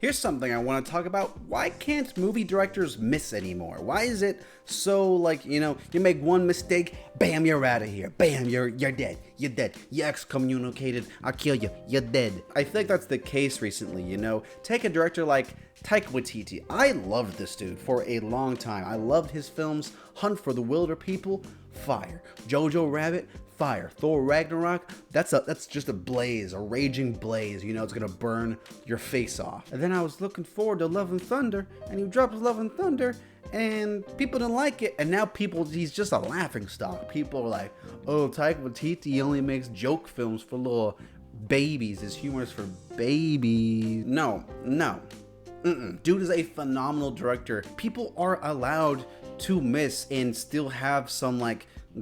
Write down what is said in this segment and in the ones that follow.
Here's something I want to talk about. Why can't movie directors miss anymore? Why is it so like, you make one mistake, bam, you're out of here. Bam, you're dead. You're dead. You're excommunicated. I'll kill you. You're dead. I think that's the case recently, Take a director like Taika Waititi. I loved this dude for a long time. I loved his films. Hunt for the Wilder People, fire. Jojo Rabbit, fire. Thor Ragnarok, that's just a blaze, a raging blaze. It's gonna burn your face off. And then I was looking forward to Love and Thunder, and he drops Love and Thunder, and people didn't like it. And now he's just a laughing stock. People are like, oh, Taika Waititi only makes joke films for little babies. His humor is for babies. No. Dude is a phenomenal director. People are allowed to miss and still have some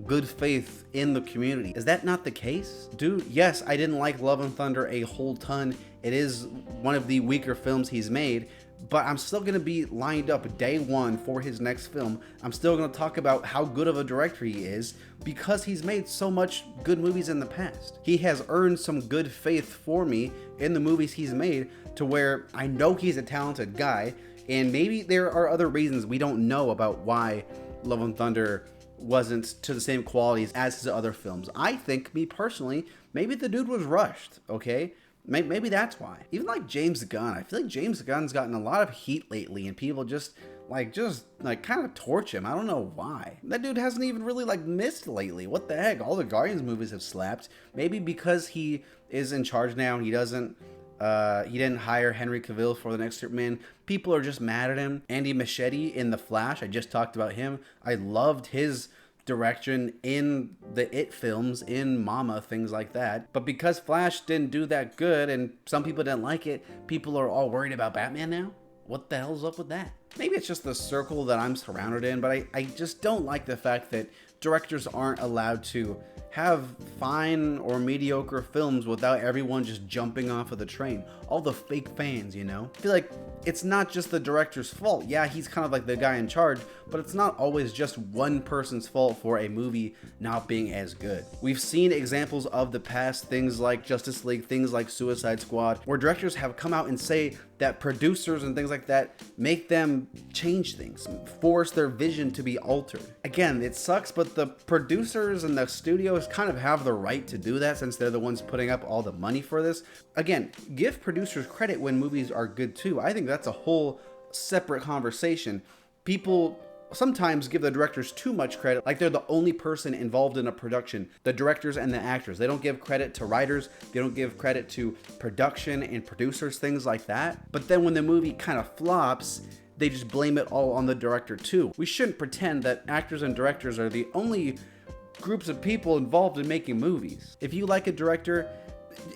good faith in the community. Is that not the case? Dude, yes, I didn't like Love and Thunder a whole ton. It is one of the weaker films he's made, but I'm still gonna be lined up day one for his next film. I'm still gonna talk about how good of a director he is because he's made so much good movies in the past. He has earned some good faith for me in the movies he's made to where I know he's a talented guy, and maybe there are other reasons we don't know about why Love and Thunder wasn't to the same qualities as his other films. I think, me personally, maybe the dude was rushed, okay? Maybe that's why. Even like James Gunn, I feel like James Gunn's gotten a lot of heat lately, and people just kind of torch him. I don't know why. That dude hasn't even really missed lately. What the heck? All the Guardians movies have slapped. Maybe because he is in charge now and he didn't hire Henry Cavill for the next Superman. People are just mad at him. Andy Machete in The Flash, I just talked about him. I loved his direction in the It films, in Mama, things like that. But because Flash didn't do that good and some people didn't like it, people are all worried about Batman now? What the hell's up with that? Maybe it's just the circle that I'm surrounded in, but I just don't like the fact that directors aren't allowed to have fine or mediocre films without everyone just jumping off of the train. All the fake fans, I feel like it's not just the director's fault. Yeah, he's kind of like the guy in charge, but it's not always just one person's fault for a movie not being as good. We've seen examples of the past, things like Justice League, things like Suicide Squad, where directors have come out and say that producers and things like that make them change things, force their vision to be altered. Again, it sucks, but the producers and the studios kind of have the right to do that since they're the ones putting up all the money for this. Again, give producers credit when movies are good too. I think that's a whole separate conversation. People sometimes give the directors too much credit, like they're the only person involved in a production, the directors and the actors. They don't give credit to writers, they don't give credit to production and producers, things like that. But then when the movie kind of flops, they just blame it all on the director too. We shouldn't pretend that actors and directors are the only groups of people involved in making movies. If you like a director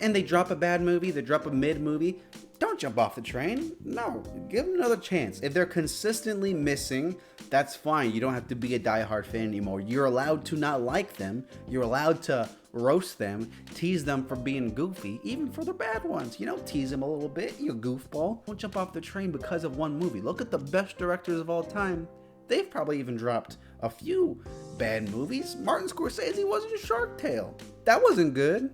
and they drop a bad movie, they drop a mid movie, don't jump off the train. No, give them another chance. If they're consistently missing, that's fine. You don't have to be a diehard fan anymore. You're allowed to not like them. You're allowed to roast them, tease them for being goofy, even for the bad ones. Tease them a little bit, you goofball. Don't jump off the train because of one movie. Look at the best directors of all time. They've probably even dropped a few bad movies. Martin Scorsese was in Shark Tale. That wasn't good.